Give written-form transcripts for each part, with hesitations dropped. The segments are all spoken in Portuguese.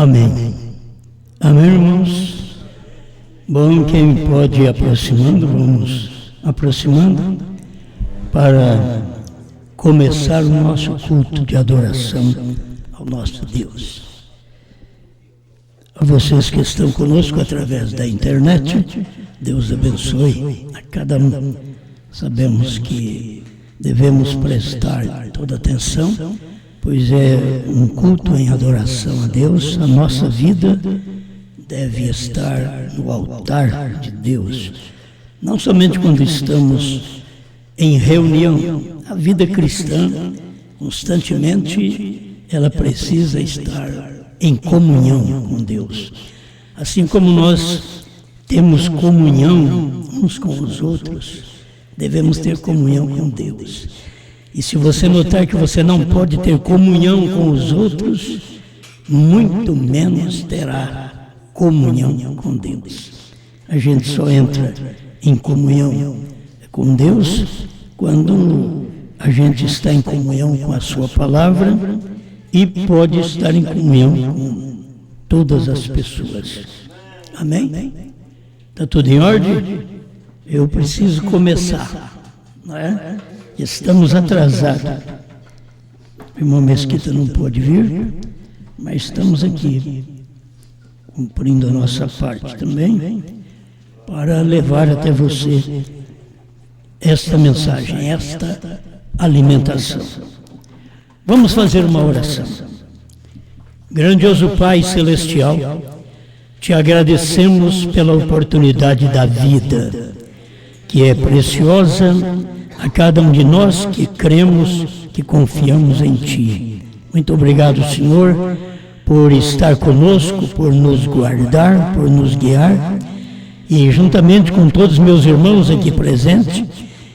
Amém. Amém, irmãos? Bom, quem pode ir aproximando, vamos aproximando para começar o nosso culto de adoração ao nosso Deus. A vocês que estão conosco através da internet, Deus abençoe a cada um. Sabemos que devemos prestar toda atenção, pois é um culto em adoração a Deus. A nossa vida deve estar no altar de Deus, não somente quando estamos em reunião. A vida cristã, constantemente, ela precisa estar em comunhão com Deus. Assim como nós temos comunhão uns com os outros, devemos ter comunhão com Deus. E se você notar que você não pode ter comunhão com os outros, muito menos terá comunhão com Deus. A gente só entra em comunhão com Deus quando a gente está em comunhão com a sua palavra e pode estar em comunhão com todas as pessoas. Amém? Está tudo em ordem? Eu preciso começar, não é? Estamos atrasados. O irmão Mesquita não pôde vir, mas estamos aqui, cumprindo a nossa parte também, para levar até você esta mensagem, esta alimentação. Vamos fazer uma oração. Grandioso Pai Celestial, te agradecemos pela oportunidade da vida, que é preciosa a cada um de nós que cremos, que confiamos em Ti. Muito obrigado, Senhor, por estar conosco, por nos guardar, por nos guiar, e juntamente com todos meus irmãos aqui presentes,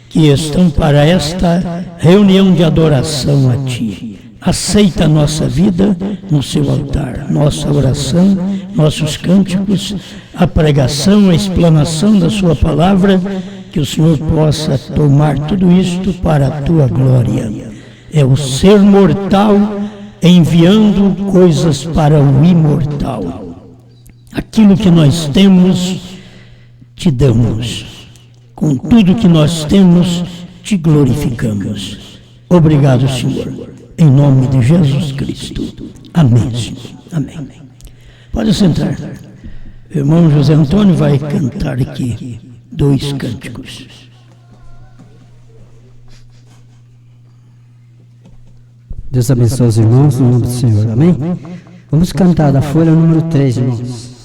que estão para esta reunião de adoração a Ti. Aceita a nossa vida no Seu altar, nossa oração, nossos cânticos, a pregação, a explanação da Sua palavra, que o Senhor possa tomar tudo isto para a Tua glória. É o ser mortal enviando coisas para o imortal. Aquilo que nós temos, Te damos. Com tudo que nós temos, Te glorificamos. Obrigado, Senhor. Em nome de Jesus Cristo. Amém, Senhor. Amém. Pode sentar. O irmão José Antônio vai cantar aqui 2 cânticos. Deus abençoe os irmãos, no nome do Senhor. Amém? Vamos cantar da folha número 3, irmãos.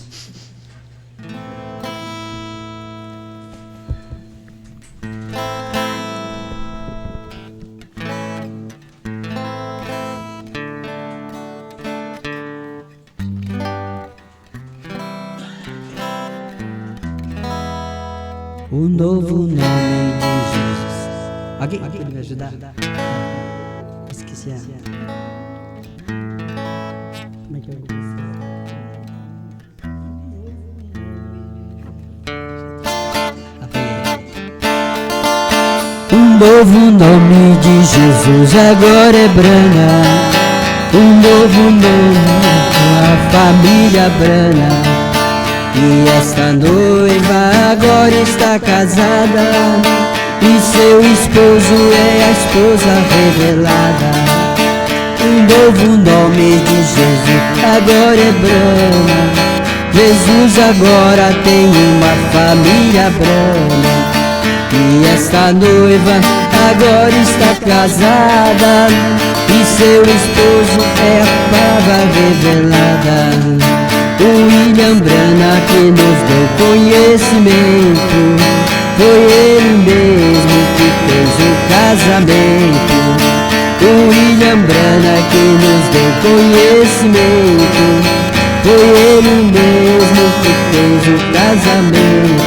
O novo nome de Jesus. Alguém pode me ajudar? Esqueci a... Como é que eu vou Um novo nome de Jesus agora é Brana. Um novo nome a família Brana. E esta noiva agora está casada, e seu esposo é a esposa revelada. Um novo nome de Jesus agora é Brana. Jesus agora tem uma família Brana. E esta noiva agora está casada, e seu esposo é a palavra revelada. O William Brana que nos deu conhecimento, foi ele mesmo que fez o casamento. O William Brana que nos deu conhecimento, foi ele mesmo que fez o casamento.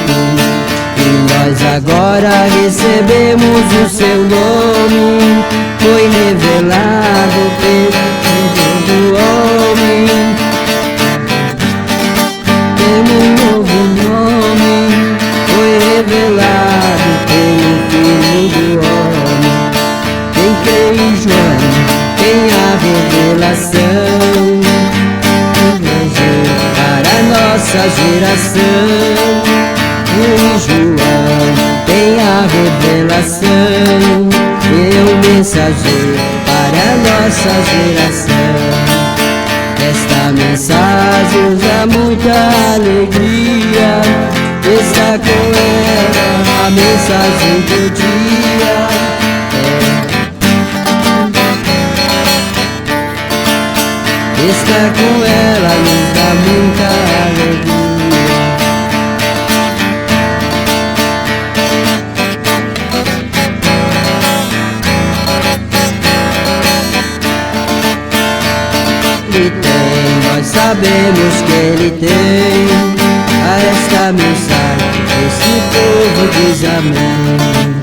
E nós agora recebemos o seu nome, foi revelado pelo homem. Temos um novo nome, foi revelado pelo Filho do Homem. Quem crê em João tem a revelação. nossa geração. Em João tem a revelação, eu mensageiro para a nossa geração. Esta mensagem usa muita alegria, está com ela a mensagem do dia. Está com ela, nos dá muita alegria. Ele tem, nós sabemos que Ele tem a esta mensagem, esse povo diz amém.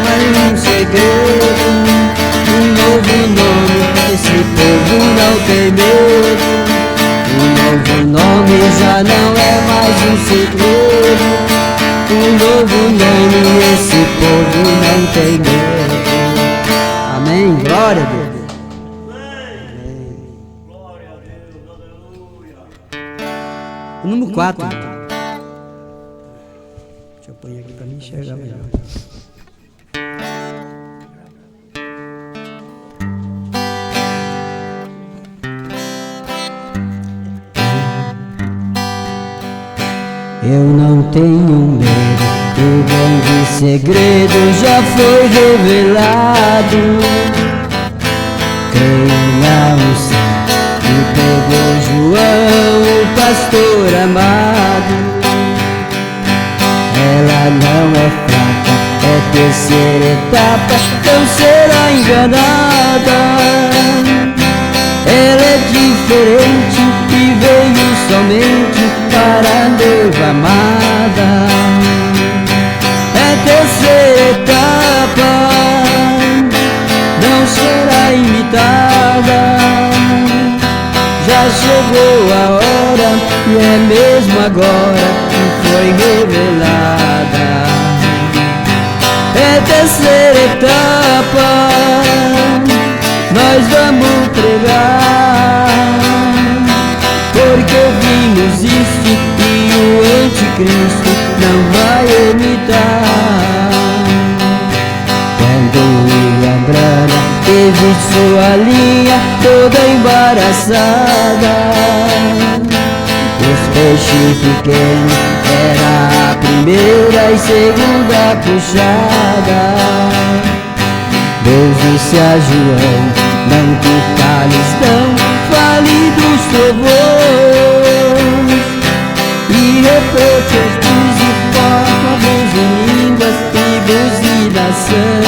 Mas um segredo, um novo nome, esse povo não tem medo. Um novo nome já não é mais um segredo. Um novo nome, esse povo não tem medo. Amém, glória a Deus. Glória a Deus, aleluia. O número 4. Deixa eu pôr aqui para me enxergar melhor. Eu não tenho medo, o grande segredo já foi revelado. Creio na unção que pegou João, o pastor amado. Ela não é fraca, é terceira etapa, não será enganada. Ela é diferente e veio somente para a noiva amada. É terceira etapa, não será imitada. Já chegou a hora e é mesmo agora que foi revelada. É terceira etapa, nós vamos pregar, porque vimos isso e o anticristo não vai imitar. Quando William Branham teve sua linha toda embaraçada, os peixes pequenos era a primeira e segunda puxada. Deus disse a João, não te cales não, fale dos trovões e repete os dizes, porta, voz em línguas e buzinação.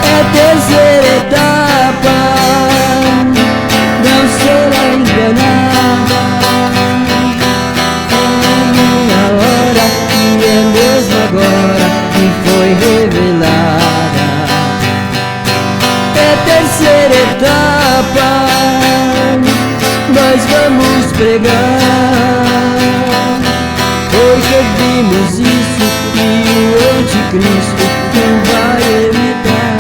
É terceira etapa, não será enganada. É minha hora e é mesmo agora que foi revelada. É terceira etapa, nós vamos pregar, porque vimos isso e o anticristo não vai evitar.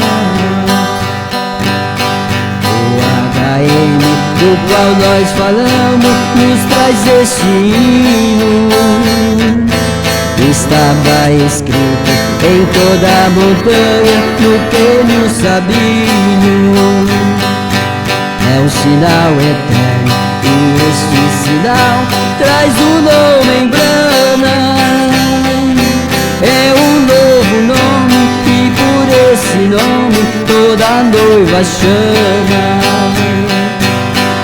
O HM do qual nós falamos nos traz este hino. Estava escrito em toda a montanha, no cânion Sabino. É um sinal eterno e este sinal traz o nome em Brana. É um novo nome e por esse nome toda a noiva chama.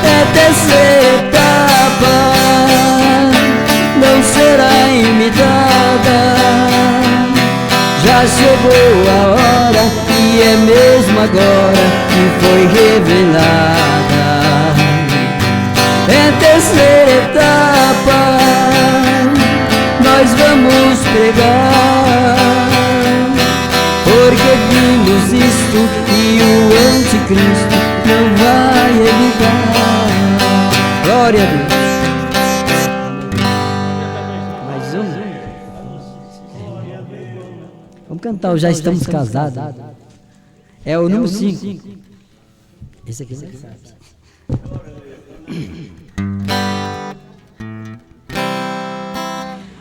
É terceira etapa, não será imitada. Já chegou a hora e é mesmo agora que foi revelada. É terceira etapa, nós vamos pregar, porque vimos isto e o anticristo não vai evitar. Glória a Deus. Mais um. Vamos cantar o Já Estamos Casados. É o número 5. Esse aqui você sabe.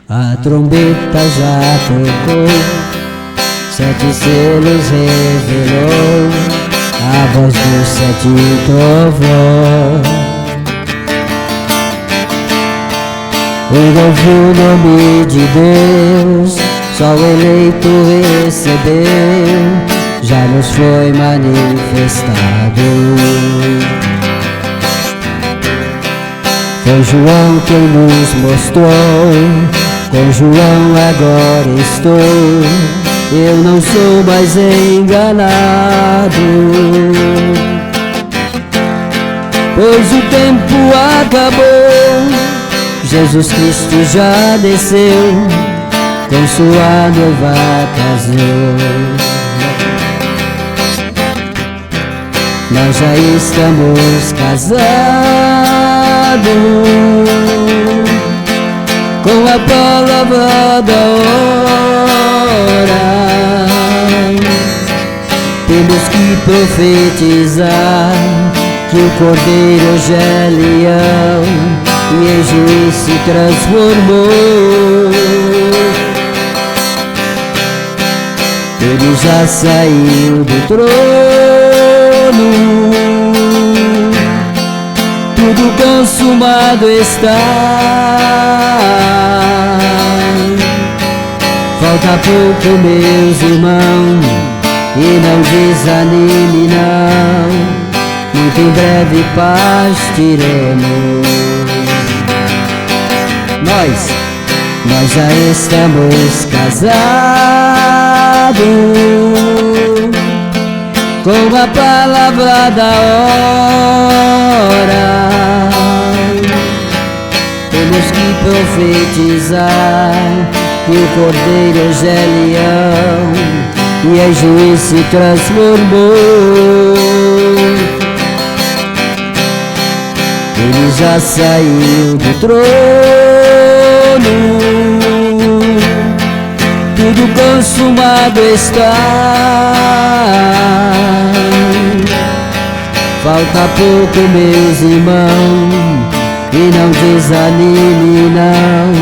A trombeta já tocou, 7 selos revelou a voz do 7 trovões. Ouve o nome de Deus, só o eleito recebeu, já nos foi manifestado. Foi João quem nos mostrou, com João agora estou, eu não sou mais enganado. Pois o tempo acabou, Jesus Cristo já desceu, com sua noiva casou. Nós já estamos casados com a palavra da hora. Temos que profetizar que o Cordeiro já é leão e em juiz se transformou. Ele já saiu do trono, tudo consumado está. Falta pouco, meus irmãos, e não desanime não, muito em breve partiremos. Nós já estamos casados com a palavra da hora. Temos que profetizar que o Cordeiro já é leão e em juiz se transformou. Ele já saiu do trono, tudo consumado está. Falta pouco, meus irmãos, e não desanime não,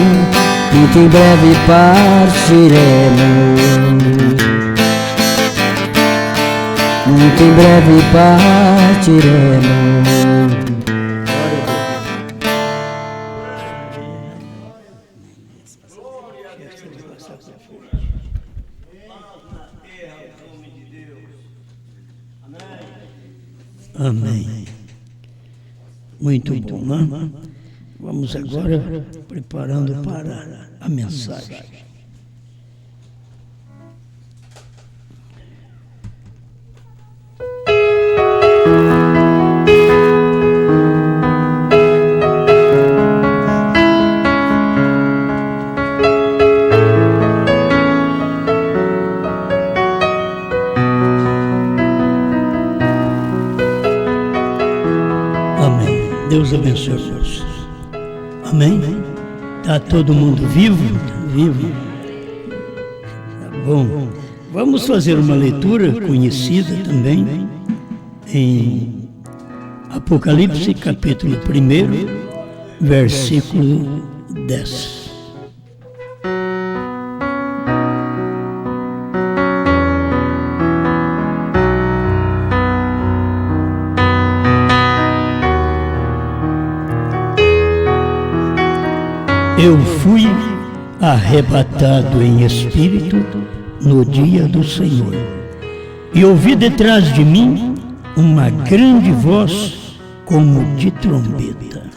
muito em breve partiremos. Muito em breve partiremos. Amém. Muito bom, né? Vamos agora preparando para a mensagem. Deus abençoe vocês. Amém? Está todo mundo vivo? Vivo? Tá bom. Vamos fazer uma leitura conhecida também em Apocalipse, capítulo 1, versículo 10. Eu fui arrebatado em espírito no dia do Senhor, e ouvi detrás de mim uma grande voz como de trombeta.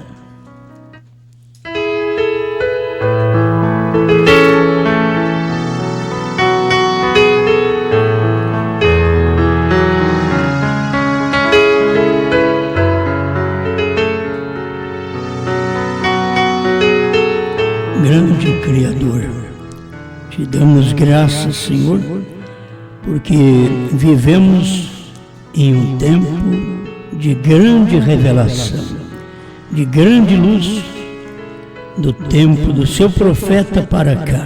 Grande Criador, te damos graças, Senhor, porque vivemos em um tempo de grande revelação, de grande luz, do tempo do seu profeta para cá.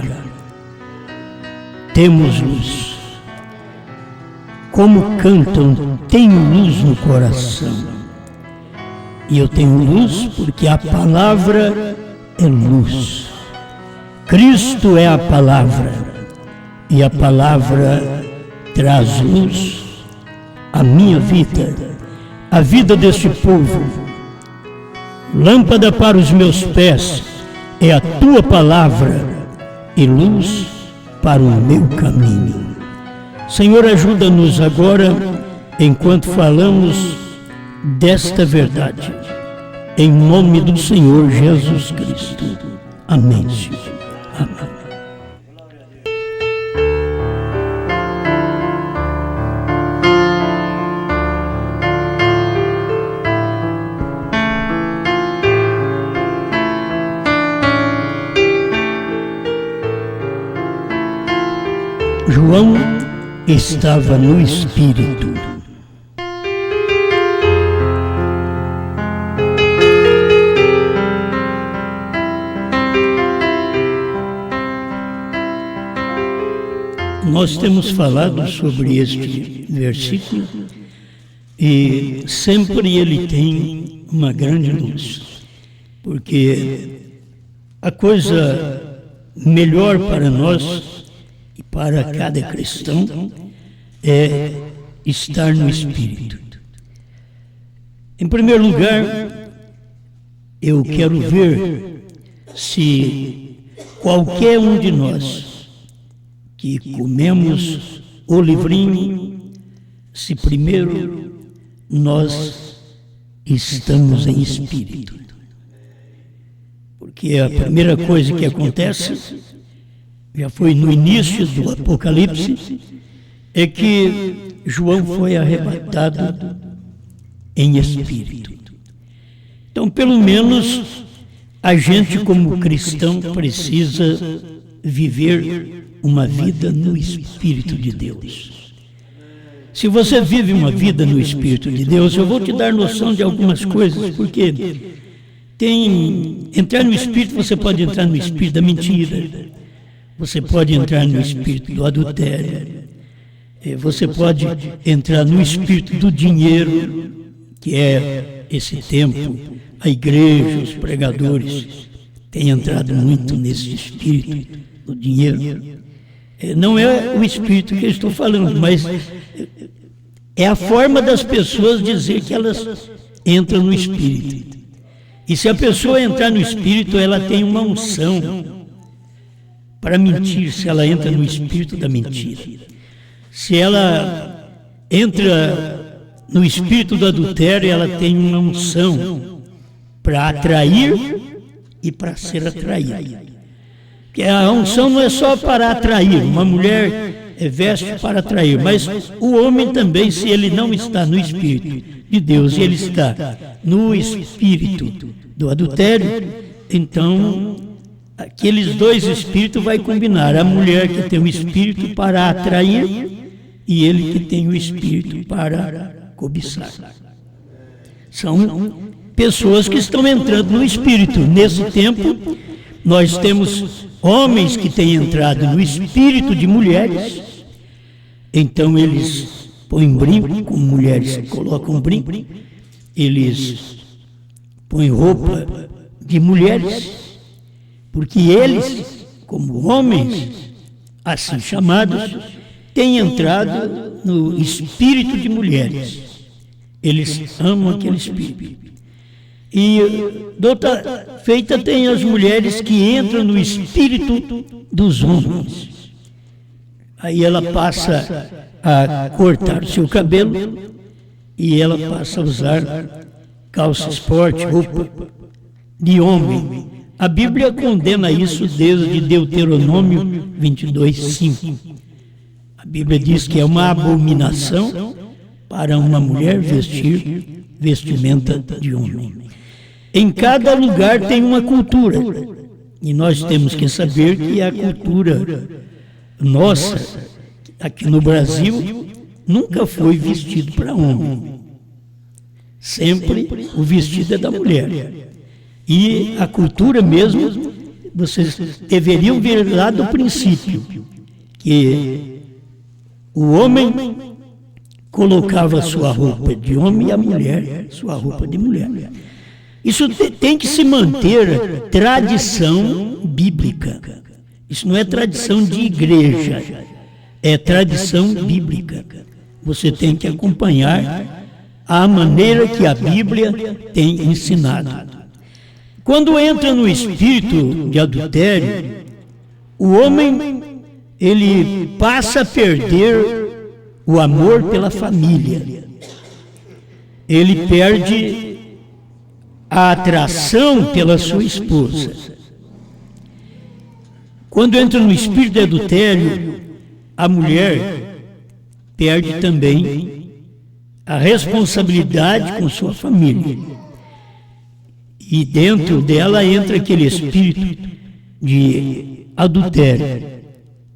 Temos luz. Como cantam, tenho luz no coração. E eu tenho luz porque a palavra é luz. Cristo é a palavra, e a palavra traz luz à minha vida, à vida deste povo. Lâmpada para os meus pés é a tua palavra e luz para o meu caminho. Senhor, ajuda-nos agora, enquanto falamos desta verdade, em nome do Senhor Jesus Cristo. Amém, Senhor. Amém. João estava no Espírito. Nós temos falado sobre este versículo e sempre ele tem uma grande luz, porque a coisa melhor para nós e para cada cristão é estar no Espírito. Em primeiro lugar, eu quero ver se qualquer um de nós que comemos o livrinho, se primeiro nós estamos em espírito. Porque a primeira coisa que acontece, já foi no início do Apocalipse, é que João foi arrebatado em espírito. Então, pelo menos, a gente como cristão precisa viver uma vida no Espírito de Deus. Se você vive uma vida no Espírito de Deus, eu vou te dar noção de algumas coisas, porque entrar no Espírito, você pode entrar no Espírito da mentira, você pode entrar no Espírito do adultério, você pode entrar no Espírito do dinheiro, que é esse tempo, a igreja, os pregadores têm entrado muito nesse Espírito do dinheiro. Não é o Espírito que eu estou falando, mas é a forma das pessoas dizer que elas entram no Espírito. E se a pessoa entrar no Espírito, ela tem uma unção para mentir, se ela entra no Espírito da mentira. Se ela entra no Espírito do adultério, ela tem uma unção para atrair e para ser atraída. Que a unção não é só para atrair, uma mulher veste para atrair, mas o homem também, se ele não está no Espírito de Deus e ele está no Espírito do adultério, então aqueles dois espíritos vai combinar, a mulher que tem o Espírito para atrair e ele que tem o Espírito para cobiçar. São pessoas que estão entrando no Espírito. Nesse tempo, nós temos homens que têm entrado no espírito de mulheres, então eles põem brinco, como mulheres colocam brinco, eles põem roupa de mulheres, porque eles, como homens assim chamados, têm entrado no espírito de mulheres. Eles amam aquele espírito. E de outra feita tem as mulheres que entram no espírito dos homens. Aí ela passa a cortar seu cabelo e ela passa a usar calça esporte, roupa de homem. A Bíblia condena isso desde Deuteronômio 22:5. A Bíblia diz que é uma abominação para uma mulher vestir vestimenta de homem. Em cada lugar tem uma cultura, e nós temos que saber que a cultura nossa, aqui no Brasil, nunca foi vestido para homem. Sempre o vestido é da mulher. E a cultura mesmo, vocês deveriam ver lá do princípio, que o homem colocava sua roupa de homem e a mulher sua roupa de mulher. Isso tem que se manter tradição bíblica. Isso não é tradição de igreja, é tradição bíblica. Você tem que acompanhar a maneira que a Bíblia tem ensinado. Quando entra no espírito de adultério, o homem, ele passa a perder o amor pela família. Ele perde a atração pela sua esposa. Quando entra no espírito de adultério, a mulher perde também a responsabilidade com sua família. E dentro dela entra aquele espírito de adultério,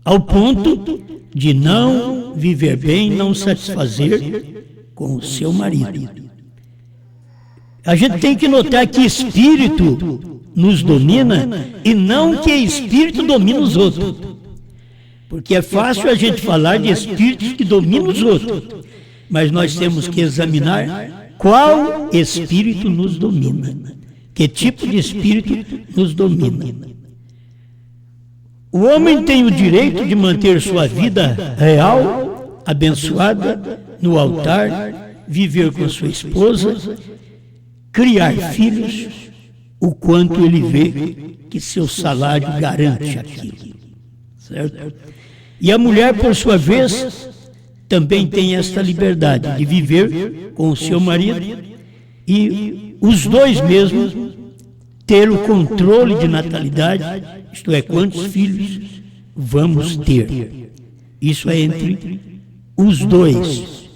ao ponto de não viver bem, não satisfazer com o seu marido. A gente tem que notar que espírito nos domina e não que espírito domina os outros. Porque é fácil a gente falar de espíritos que dominam os outros, mas nós temos que examinar qual espírito nos domina, que tipo de espírito nos domina. O homem tem o direito de manter sua vida real, abençoada, no altar, viver com sua esposa, criar filhos, o quanto ele vê que seu salário garante aquilo. Certo? E a mulher, por sua vez, também tem esta liberdade de viver com o seu marido e os dois mesmos ter o controle de natalidade, isto é, quantos filhos vamos ter. Isso é entre os dois.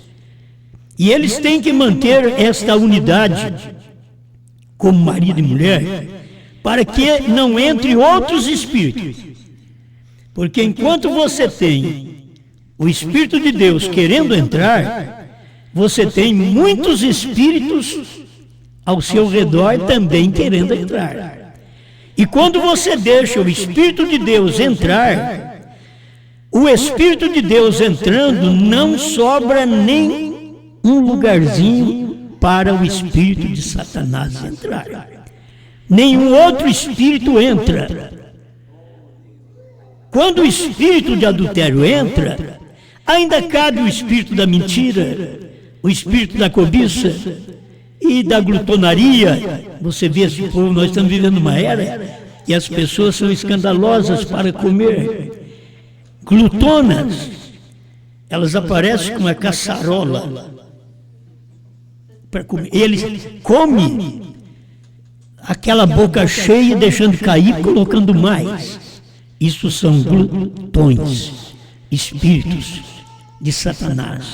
E eles têm que manter esta unidade como marido e mulher, para que não entre outros espíritos. Porque enquanto você tem o Espírito de Deus querendo entrar, você tem muitos espíritos ao seu redor também querendo entrar. E quando você deixa o Espírito de Deus entrar, o Espírito de Deus entrando, não sobra nem um lugarzinho para o espírito de Satanás entrar. Nenhum outro espírito entra. Quando o espírito de adultério entra, ainda cabe o espírito da mentira, o espírito da cobiça e da glutonaria. Você vê esse povo, nós estamos vivendo uma era que as pessoas são escandalosas para comer. Glutonas, elas aparecem com uma caçarola para comer. Eles comem aquela boca cheia, deixando cair, colocando mais. Isso são glutões, espíritos de Satanás,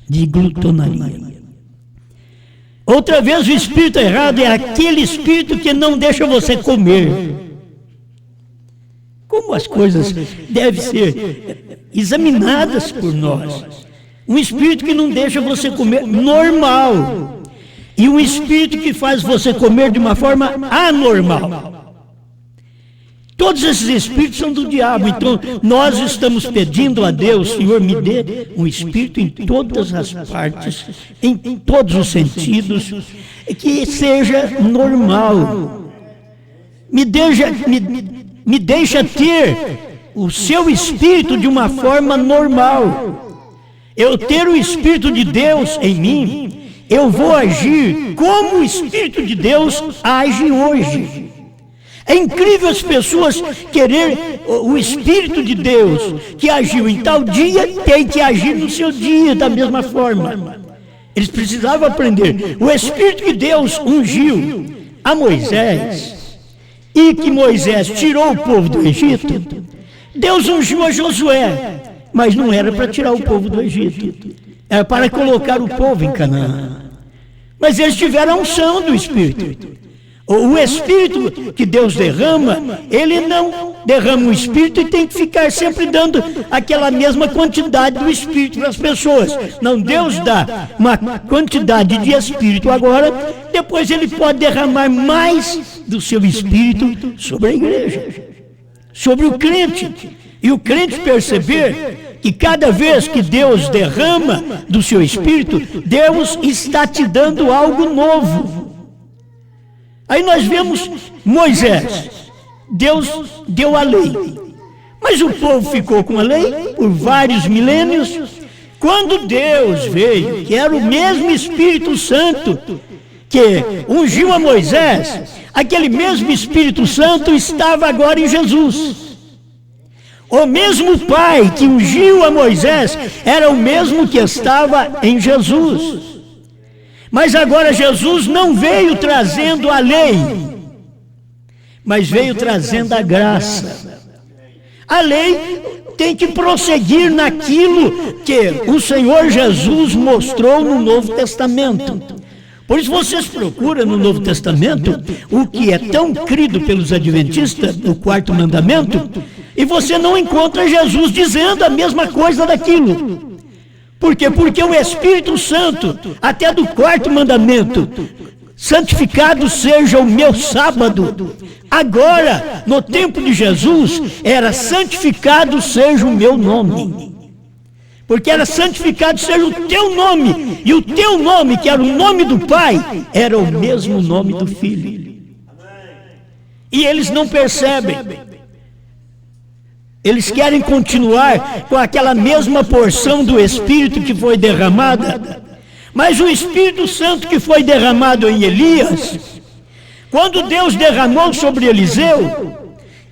de glutonaria. Outra vez, o espírito errado é aquele espírito que não deixa você comer. Como as coisas devem ser examinadas por nós. Um espírito que não deixa você comer normal. E um espírito que faz você comer de uma forma anormal. Todos esses espíritos são do diabo. Então, nós estamos pedindo a Deus, Senhor, me dê um espírito em todas as partes, em todos os sentidos, que seja normal. Me deixa ter o seu espírito de uma forma normal. Eu ter o Espírito de Deus em mim, eu vou agir como o Espírito de Deus age hoje. É incrível as pessoas querer o Espírito de Deus que agiu em tal dia, tem que agir no seu dia da mesma forma. Eles precisavam aprender. O Espírito que Deus ungiu a Moisés e que Moisés tirou o povo do Egito, Deus ungiu a Josué, mas não era para tirar o povo do Egito, era para colocar o povo em Canaã. Mas eles tiveram a unção do Espírito. O Espírito que Deus derrama, Ele não derrama o Espírito e tem que ficar sempre dando aquela mesma quantidade do Espírito para as pessoas. Não, Deus dá uma quantidade de Espírito agora, depois Ele pode derramar mais do seu Espírito sobre a igreja, sobre o crente. E o crente perceber que cada vez que Deus derrama do seu Espírito, Deus está te dando algo novo. Aí nós vemos Moisés, Deus deu a lei, mas o povo ficou com a lei por vários milênios. Quando Deus veio, que era o mesmo Espírito Santo que ungiu a Moisés, aquele mesmo Espírito Santo estava agora em Jesus. O mesmo Pai que ungiu a Moisés era o mesmo que estava em Jesus. Mas agora Jesus não veio trazendo a lei, mas veio trazendo a graça. A lei tem que prosseguir naquilo que o Senhor Jesus mostrou no Novo Testamento. Por isso vocês procuram no Novo Testamento o que é tão crido pelos adventistas, o quarto mandamento, e você não encontra Jesus dizendo a mesma coisa daquilo. Por quê? Porque o Espírito Santo, até do quarto mandamento, santificado seja o meu sábado, agora, no tempo de Jesus, era santificado seja o meu nome. Porque era santificado seja o teu nome, e o teu nome, que era o nome do Pai, era o mesmo nome do Filho. E eles não percebem. Eles querem continuar com aquela mesma porção do Espírito que foi derramada. Mas o Espírito Santo que foi derramado em Elias, quando Deus derramou sobre Eliseu,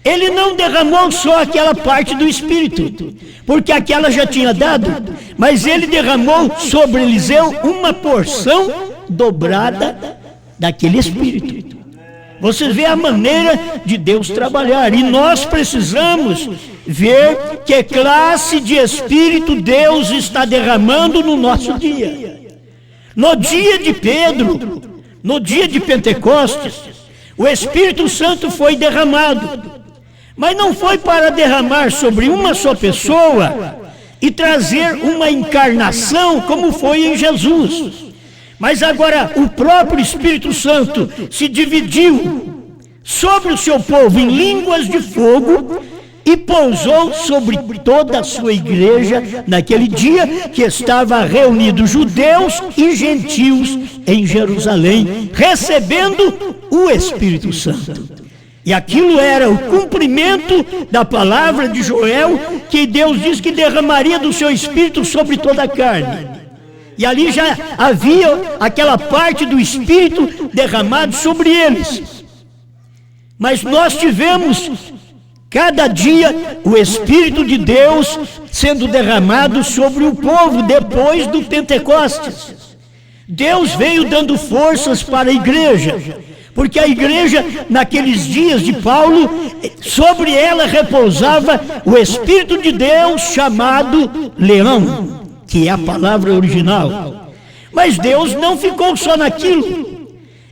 Ele não derramou só aquela parte do Espírito, porque aquela já tinha dado, mas Ele derramou sobre Eliseu uma porção dobrada daquele Espírito. Você vê a maneira de Deus trabalhar, e nós precisamos ver que classe de Espírito Deus está derramando no nosso dia. No dia de Pedro, no dia de Pentecostes, o Espírito Santo foi derramado, mas não foi para derramar sobre uma só pessoa e trazer uma encarnação como foi em Jesus. Mas agora o próprio Espírito Santo se dividiu sobre o seu povo em línguas de fogo e pousou sobre toda a sua igreja naquele dia que estava reunidos judeus e gentios em Jerusalém, recebendo o Espírito Santo. E aquilo era o cumprimento da palavra de Joel, que Deus diz que derramaria do seu Espírito sobre toda a carne. E ali já havia aquela parte do Espírito derramado sobre eles. Mas nós tivemos cada dia o Espírito de Deus sendo derramado sobre o povo depois do Pentecostes. Deus veio dando forças para a igreja, porque a igreja, naqueles dias de Paulo, sobre ela repousava o Espírito de Deus chamado leão, que é a palavra original. Mas Deus não ficou só naquilo.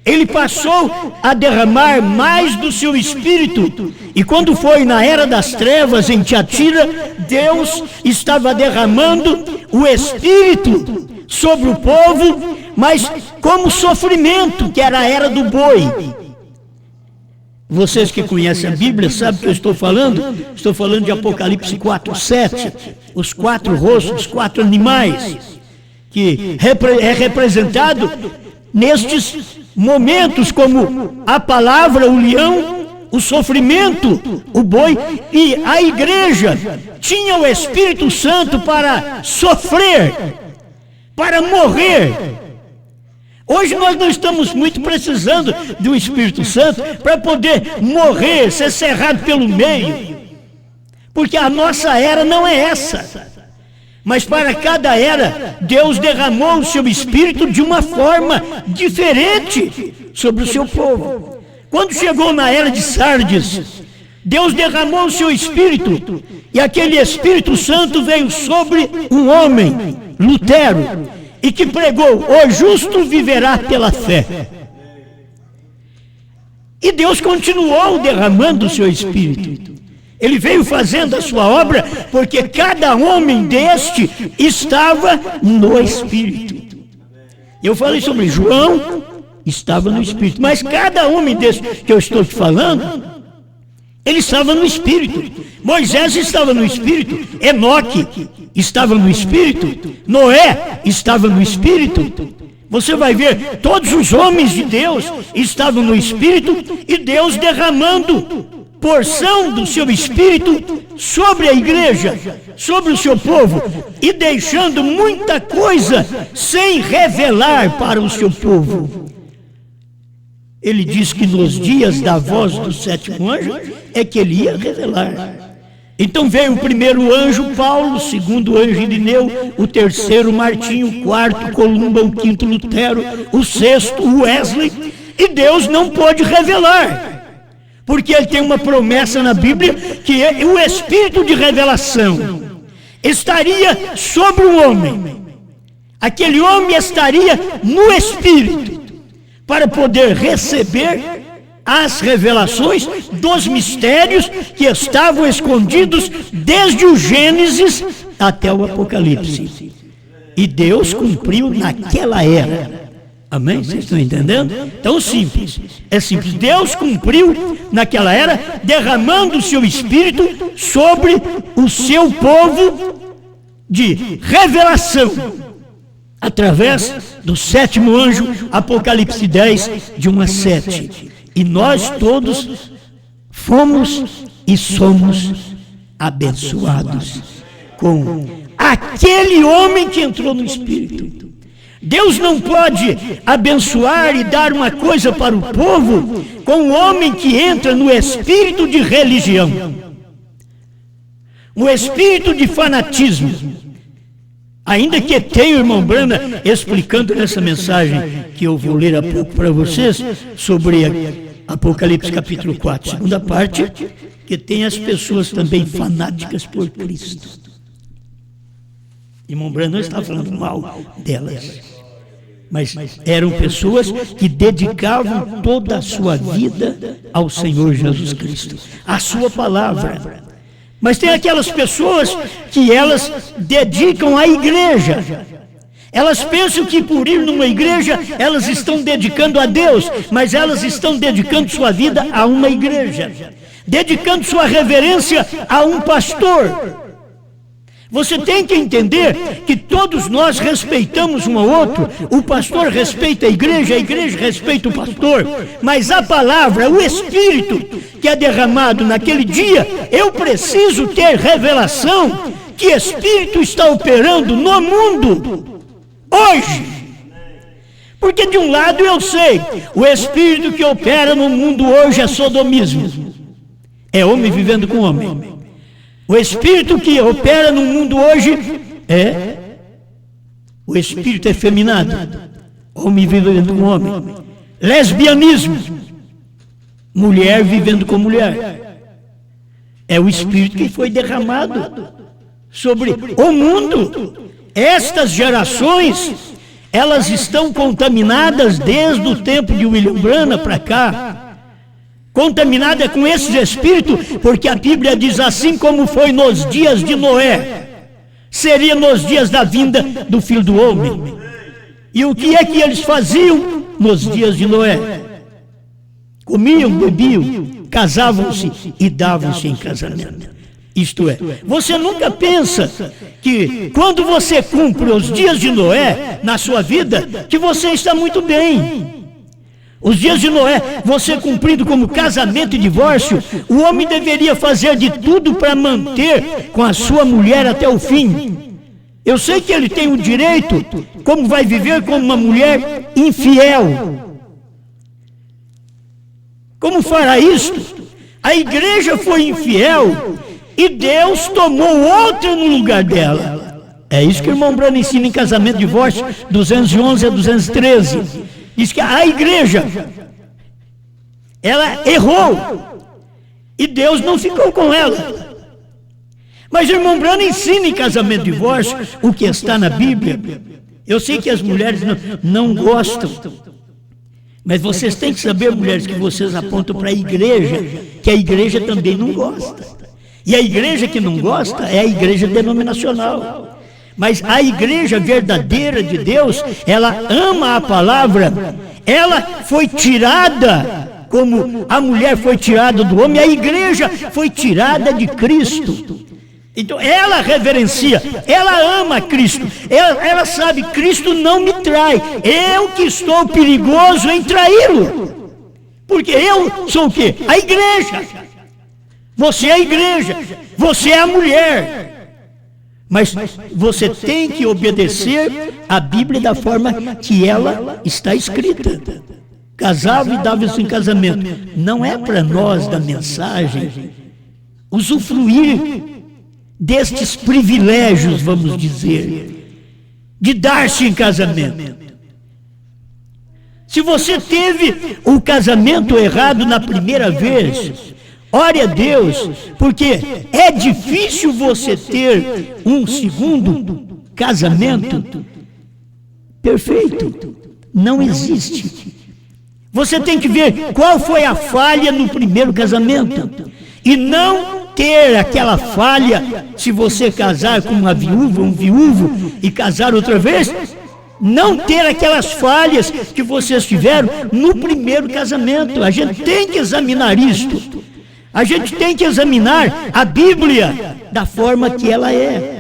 Ele passou a derramar mais do seu Espírito. E quando foi na era das trevas em Tiatira, Deus estava derramando o Espírito sobre o povo, mas como sofrimento, que era a era do boi. Vocês que conhecem a Bíblia sabem o que eu estou falando? Estou falando de Apocalipse 4:7, os 4 rostos, os 4 animais, que é representado nestes momentos como a palavra, o leão, o sofrimento, o boi, e a igreja tinha o Espírito Santo para sofrer, para morrer. Hoje nós não estamos muito precisando do Espírito Santo para poder morrer, ser cerrado pelo meio, porque a nossa era não é essa. Mas para cada era, Deus derramou o seu Espírito de uma forma diferente sobre o seu povo. Quando chegou na era de Sardes, Deus derramou o seu Espírito, e aquele Espírito Santo veio sobre um homem, Lutero, e que pregou: o justo viverá pela fé. E Deus continuou derramando o seu Espírito. Ele veio fazendo a sua obra, porque cada homem deste estava no Espírito. Eu falei sobre João, estava no Espírito, mas cada homem deste que eu estou te falando, ele estava no Espírito. Moisés estava no Espírito, Enoque estava no Espírito, Noé estava no Espírito. Você vai ver, todos os homens de Deus estavam no Espírito e Deus derramando porção do seu Espírito sobre a igreja, sobre o seu povo, e deixando muita coisa sem revelar para o seu povo. Ele diz que nos dias da voz do sétimo anjo é que ele ia revelar. Então veio o primeiro anjo Paulo, o segundo anjo Irineu, o terceiro Martinho, o quarto Columba, o quinto Lutero, o sexto Wesley, e Deus não pôde revelar, porque ele tem uma promessa na Bíblia que o espírito de revelação estaria sobre o homem. Aquele homem estaria no espírito para poder receber as revelações dos mistérios que estavam escondidos desde o Gênesis até o Apocalipse. E Deus cumpriu naquela era. Amém? Vocês estão entendendo? Então simples. É simples. Deus cumpriu naquela era, derramando o seu Espírito sobre o seu povo de revelação, através do sétimo anjo, Apocalipse 10, de 1 a 7. E nós todos fomos e somos abençoados com aquele homem que entrou no Espírito. Deus não pode abençoar e dar uma coisa para o povo com um homem que entra no espírito de religião, um espírito de fanatismo. Ainda que tenha o irmão Brana explicando nessa mensagem que eu vou ler há pouco para vocês, sobre Apocalipse capítulo 4, segunda parte, que tem as pessoas também fanáticas por Cristo. Irmão Brana não está falando mal delas, mas eram pessoas que dedicavam toda a sua vida ao Senhor Jesus Cristo, à sua palavra. Mas tem aquelas pessoas que elas dedicam à igreja. Elas pensam que por ir numa igreja, elas estão dedicando a Deus, mas elas estão dedicando sua vida a uma igreja, dedicando sua reverência a um pastor. Você tem que entender que todos nós respeitamos um ao outro. O pastor respeita a igreja respeita o pastor. Mas a palavra, o Espírito que é derramado naquele dia, eu preciso ter revelação que Espírito está operando no mundo hoje. Porque de um lado eu sei, o Espírito que opera no mundo hoje é sodomismo. É homem vivendo com homem. O espírito que opera no mundo hoje é o espírito efeminado, homem vivendo com homem. Lesbianismo, mulher vivendo com mulher. É o espírito que foi derramado sobre o mundo. Estas gerações, elas estão contaminadas desde o tempo de William Branham para cá. Contaminada com esses espíritos, porque a Bíblia diz assim como foi nos dias de Noé, seria nos dias da vinda do Filho do Homem. E o que é que eles faziam nos dias de Noé? Comiam, bebiam, casavam-se e davam-se em casamento. Isto é, você nunca pensa que quando você cumpre os dias de Noé na sua vida, que você está muito bem. Os dias de Noé, você cumprindo como casamento e divórcio, o homem deveria fazer de tudo para manter com a sua mulher até o fim. Eu sei que ele tem o direito, como vai viver com uma mulher infiel. Como fará isto? A igreja foi infiel e Deus tomou outra no lugar dela. É isso que o irmão Brano ensina em Casamento e Divórcio, 211 a 213. Diz que a igreja, ela errou e Deus não ficou com ela. Mas o irmão Brano ensina em Casamento e Divórcio o que está na Bíblia. Eu sei que as mulheres não gostam, mas vocês têm que saber, mulheres, que vocês apontam para a igreja, que a igreja também não gosta. E a igreja que não gosta é a igreja denominacional. Mas a igreja verdadeira de Deus, ela ama a palavra, ela foi tirada, como a mulher foi tirada do homem, a igreja foi tirada de Cristo. Então ela reverencia, ela ama Cristo, ela sabe, Cristo não me trai, eu que estou perigoso em traí-lo, porque eu sou o quê? A igreja, você é a igreja, você é a mulher, mas você tem que obedecer a Bíblia da forma que ela está escrita. Casava e dava-se em casamento. Não é para nós da mensagem usufruir destes privilégios, vamos dizer, de dar-se em casamento. Se você teve o casamento errado na primeira vez, ore a Deus, porque é difícil você ter um segundo casamento perfeito. Não existe. Você tem que ver qual foi a falha no primeiro casamento e não ter aquela falha se você casar com uma viúva, um viúvo e casar outra vez, não ter aquelas falhas que vocês tiveram no primeiro casamento. A gente tem que examinar isto. A gente tem que examinar a Bíblia da forma que ela é.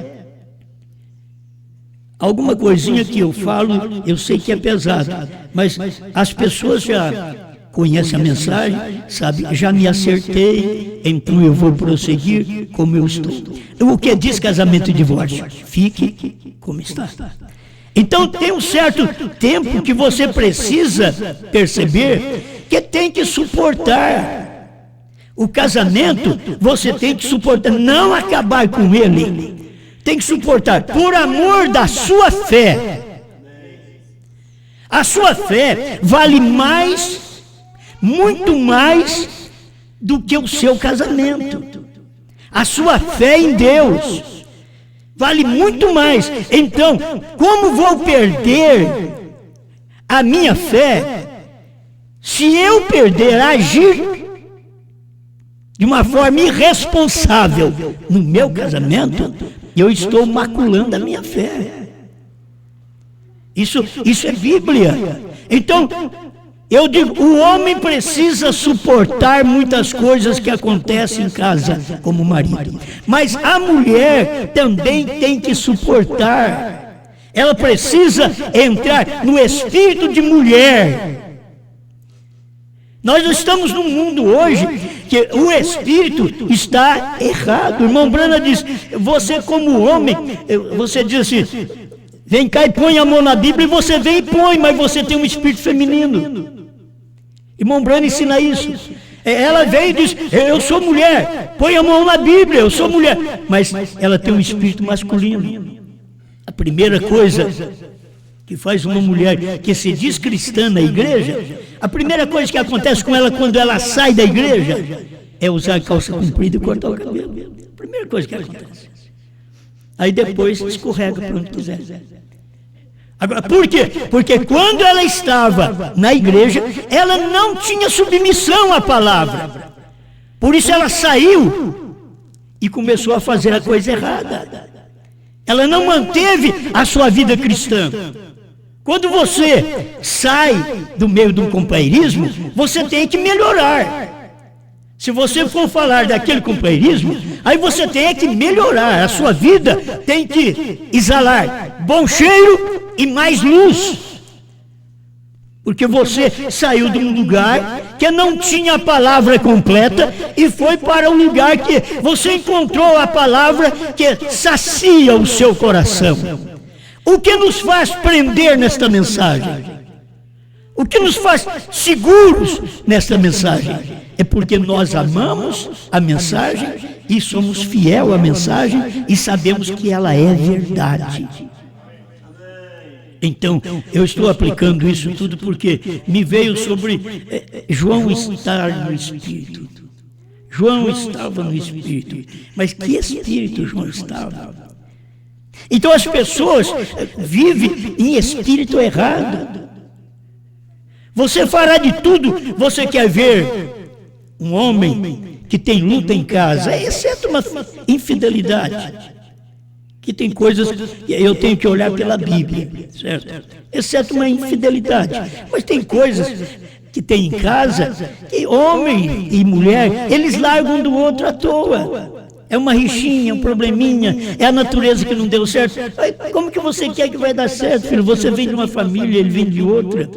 Alguma coisinha que eu falo, eu sei que é pesado, mas as pessoas já conhecem a mensagem, sabe, já me acertei, então eu vou prosseguir como eu estou. O que diz casamento e divórcio? Fique como está. Então tem um certo tempo que você precisa perceber que tem que suportar. O casamento, você tem que suportar, não acabar com ele. Tem que suportar, por amor da sua fé. A sua fé vale mais, muito mais, do que o seu casamento. A sua fé em Deus vale muito mais. Então, como vou perder a minha fé se eu perder, agir de uma forma irresponsável no meu casamento? Eu estou maculando a minha fé. Isso é Bíblia. Então, eu digo, o homem precisa suportar muitas coisas que acontecem em casa, como marido. Mas a mulher também tem que suportar. Ela precisa entrar no espírito de mulher. Nós estamos num mundo hoje que o espírito está errado. O irmão Brana diz, você como homem, você diz assim, vem cá e põe a mão na Bíblia, e você vem e põe, mas você tem um espírito feminino. Irmão Brana ensina isso. Ela vem e diz, eu sou mulher, põe a mão na Bíblia, eu sou mulher, mas ela tem um espírito masculino. A primeira coisa que faz uma mulher que se diz cristã na igreja, a primeira coisa que acontece com ela quando ela sai da igreja é usar calça comprida e cortar o cabelo. A primeira coisa que acontece. Aí depois escorrega para onde quiser. Agora, por quê? Porque quando ela estava na igreja, ela não tinha submissão à palavra. Por isso ela saiu e começou a fazer a coisa errada. Ela não manteve a sua vida cristã. Quando você sai do meio do companheirismo, você tem que melhorar. Se você for falar daquele companheirismo, aí você tem que melhorar. A sua vida tem que exalar bom cheiro e mais luz. Porque você saiu de um lugar que não tinha a palavra completa e foi para um lugar que você encontrou a palavra que sacia o seu coração. O que nos faz prender nesta mensagem? O que nos faz seguros nesta mensagem? É porque nós amamos a mensagem e somos fiel à mensagem e sabemos que ela é verdade. Então, eu estou aplicando isso tudo porque me veio sobre João estar no Espírito. João estava no Espírito. Mas que Espírito João estava? Então as pessoas vivem em espírito errado. Você fará de tudo. Você quer ver um homem que tem luta em casa, exceto uma infidelidade, que tem coisas que eu tenho que olhar pela Bíblia, certo? Exceto uma infidelidade. Mas tem coisas que tem em casa que homem e mulher, eles largam um do outro à toa. É uma rixinha, um probleminha, é a natureza que não deu certo. Como que você quer que vai dar certo, filho? Você vem de uma família, ele vem de outra.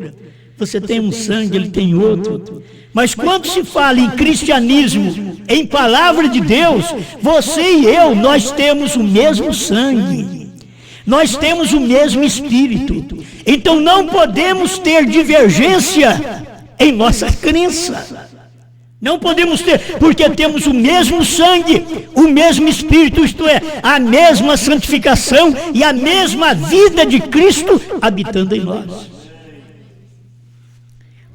Você tem um sangue, ele tem outro. Mas quando se fala em cristianismo, em palavra de Deus, você e eu, nós temos o mesmo sangue. Nós temos o mesmo espírito. Então não podemos ter divergência em nossa crença. Não podemos ter, porque temos o mesmo sangue, o mesmo espírito, isto é, a mesma santificação e a mesma vida de Cristo habitando em nós.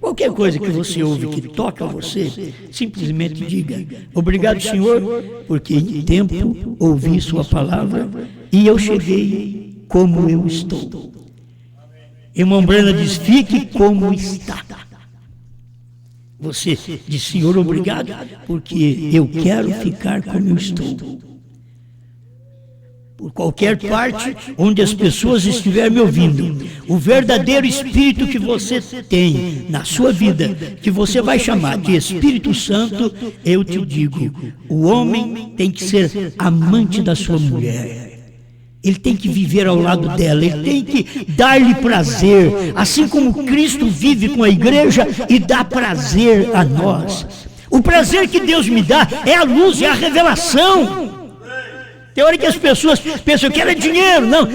Qualquer coisa que você ouve que toca a você, simplesmente diga: obrigado, Senhor, porque em tempo ouvi sua palavra e eu cheguei como eu estou. Irmão Brana diz: fique como está. Você diz: Senhor, obrigado, porque eu quero ficar como eu estou. Por qualquer parte onde as pessoas estiverem me ouvindo, o verdadeiro Espírito que você tem na sua vida, que você vai chamar de Espírito Santo, eu te digo, o homem tem que ser amante da sua mulher. Ele tem que viver ao lado dela, ele tem que dar-lhe prazer, assim como Cristo vive com a igreja e dá prazer a nós. O prazer que Deus me dá é a luz, é a revelação. Tem hora que as pessoas pensam: eu quero dinheiro. Não,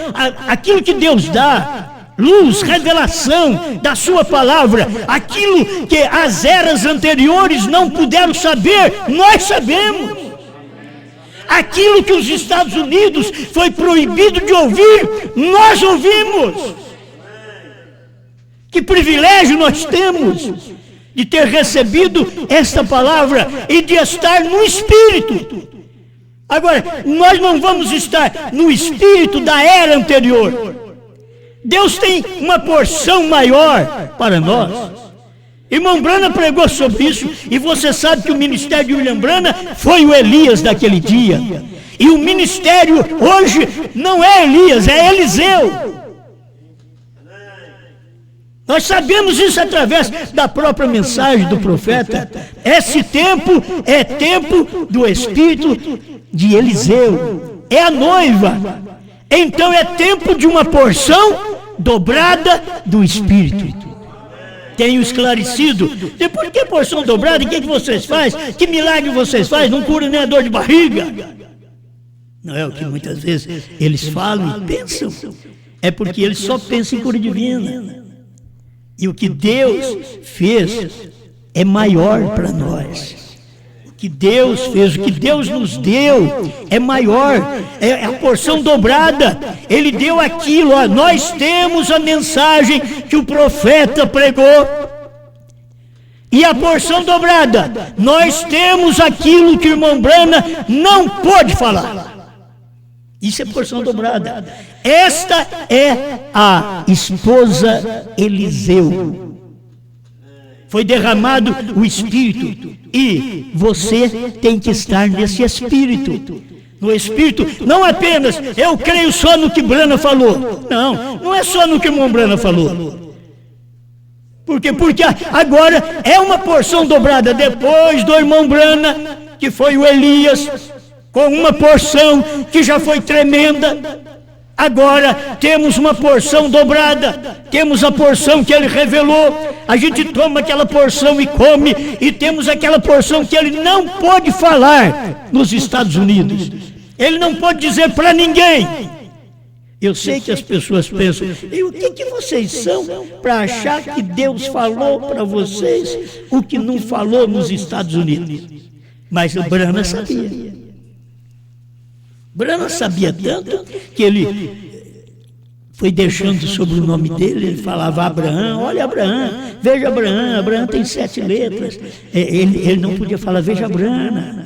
aquilo que Deus dá, luz, revelação da sua palavra, aquilo que as eras anteriores não puderam saber, nós sabemos. Aquilo que os Estados Unidos foi proibido de ouvir, nós ouvimos. Que privilégio nós temos de ter recebido esta palavra e de estar no Espírito. Agora, nós não vamos estar no espírito da era anterior. Deus tem uma porção maior para nós. Irmão Brana pregou sobre isso, e você sabe que o ministério de William Brana foi o Elias daquele dia. E o ministério hoje não é Elias, é Eliseu. Nós sabemos isso através da própria mensagem do profeta. Esse tempo é tempo do espírito de Eliseu, é a noiva. Então é tempo de uma porção dobrada do espírito. Tenho esclarecido. E por que porção dobrada? E o que vocês fazem? Que milagre vocês fazem? Não cura nem a dor de barriga. Não é o que muitas vezes eles falam e pensam. É porque eles só pensam em cura divina. E o que Deus fez é maior para nós. O que Deus fez, o que Deus nos deu é maior, é a porção dobrada. Ele deu aquilo, ó, nós temos a mensagem que o profeta pregou. E a porção dobrada, nós temos aquilo que o irmão Brana não pôde falar. Isso é porção dobrada. Esta é a esposa Eliseu. Foi derramado o Espírito e você tem que estar nesse Espírito. No Espírito, não apenas eu creio só no que Brana falou. Não, não é só no que o irmão Brana falou. Porque agora é uma porção dobrada. Depois do irmão Brana, que foi o Elias, com uma porção que já foi tremenda. Agora temos uma porção dobrada, temos a porção que ele revelou, a gente toma aquela porção e come, e temos aquela porção que ele não pode falar nos Estados Unidos, ele não pode dizer para ninguém. Eu sei que as pessoas pensam: e o que vocês são para achar que Deus falou para vocês o que não falou nos Estados Unidos? Mas o Brana sabia. Brana sabia tanto que ele foi deixando sobre o nome dele. Ele falava: Abraão, olha Abraão, veja Abraão, Abraão tem 7 letras. Ele não podia falar veja Brana,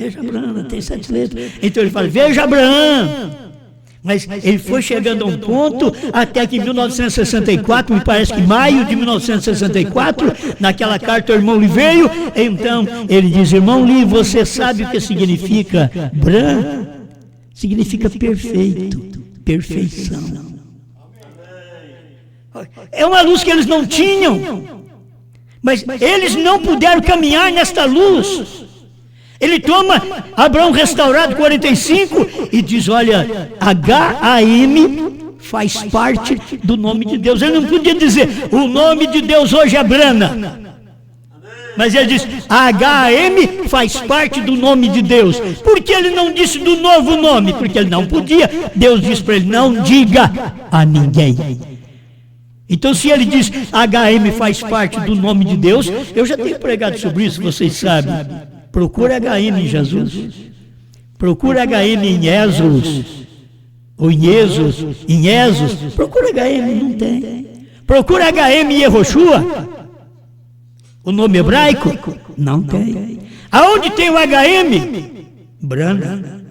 tem 7 letras. Então ele fala: veja Abraão. Mas ele foi chegando a um ponto até que em 1964, me parece que maio de 1964, naquela carta o irmão Lee veio. Então ele diz: irmão Lee, você sabe o que significa Bran? Significa perfeito, perfeição. É uma luz que eles não tinham, mas eles não puderam caminhar nesta luz. Ele toma Abraão restaurado 45 e diz, olha, H-A-M faz parte do nome de Deus. Ele não podia dizer, o nome de Deus hoje é Brana. Mas ele diz, H-A-M faz parte do nome de Deus. Por que ele não disse do novo nome? Porque ele não podia. Deus disse para ele, não diga a ninguém. Então, se ele diz H-M faz parte do nome de Deus, eu já tenho pregado sobre isso, vocês sabem. Procura H-M em Jesus. Procura H-M em Ésdras. Ou em Êxodos. Procura H-M, não tem. Procura H-M em Yehoshua. O nome hebraico? Não tem. Aonde tem o H-M? Brana.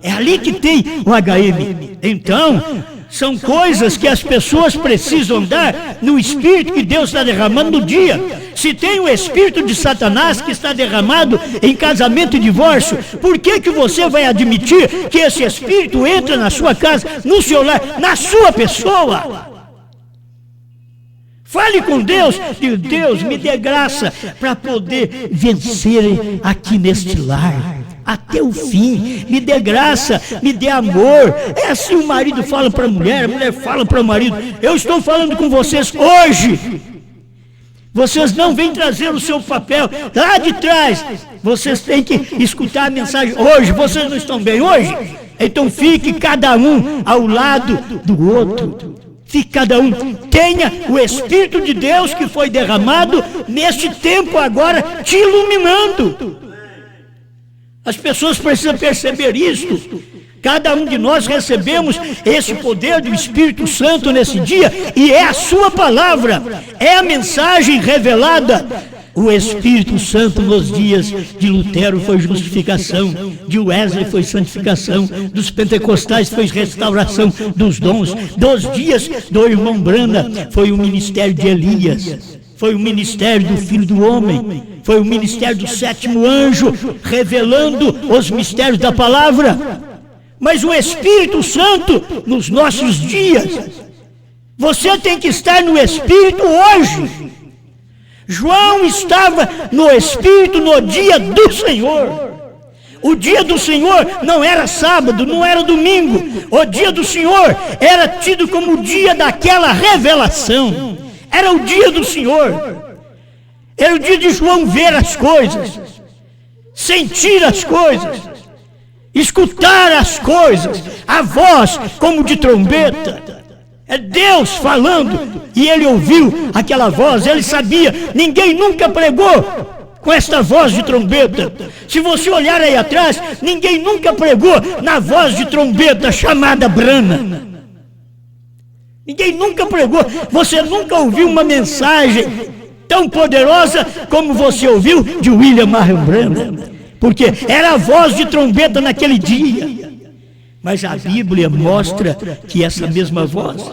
É ali que tem o H-M. Então, são coisas que as pessoas precisam dar no Espírito que Deus está derramando no dia. Se tem o Espírito de Satanás que está derramado em casamento e divórcio, por que que você vai admitir que esse Espírito entra na sua casa, no seu lar, na sua pessoa? Fale com Deus, diga, Deus, me dê graça para poder vencer aqui neste lar, até o fim. Me dê graça, me dê amor. É assim o marido fala para a mulher fala para o marido. Eu estou falando com vocês hoje. Vocês não vêm trazer o seu papel lá de trás. Vocês têm que escutar a mensagem hoje. Vocês não estão bem hoje? Então fique cada um ao lado do outro. Fique cada um, tenha o Espírito de Deus que foi derramado neste tempo agora, te iluminando. As pessoas precisam perceber isso. Cada um de nós recebemos esse poder do Espírito Santo nesse dia, e é a sua palavra, é a mensagem revelada. O Espírito Santo nos dias de Lutero foi justificação, de Wesley foi santificação, dos pentecostais foi restauração dos dons, dos dias do irmão Branda foi o ministério de Elias, foi o ministério do Filho do Homem, foi o ministério do sétimo anjo, revelando os mistérios da palavra. Mas o Espírito Santo nos nossos dias, você tem que estar no Espírito hoje. João estava no Espírito no dia do Senhor. O dia do Senhor não era sábado, não era domingo. O dia do Senhor era tido como o dia daquela revelação. Era o dia do Senhor. Era o dia de João ver as coisas, sentir as coisas, escutar as coisas, a voz como de trombeta. É Deus falando, e ele ouviu aquela voz, ele sabia, ninguém nunca pregou com esta voz de trombeta. Se você olhar aí atrás, ninguém nunca pregou na voz de trombeta chamada Brana. Ninguém nunca pregou, você nunca ouviu uma mensagem tão poderosa como você ouviu de William Marion Branham, porque era a voz de trombeta naquele dia. Mas a Bíblia mostra que essa mesma voz,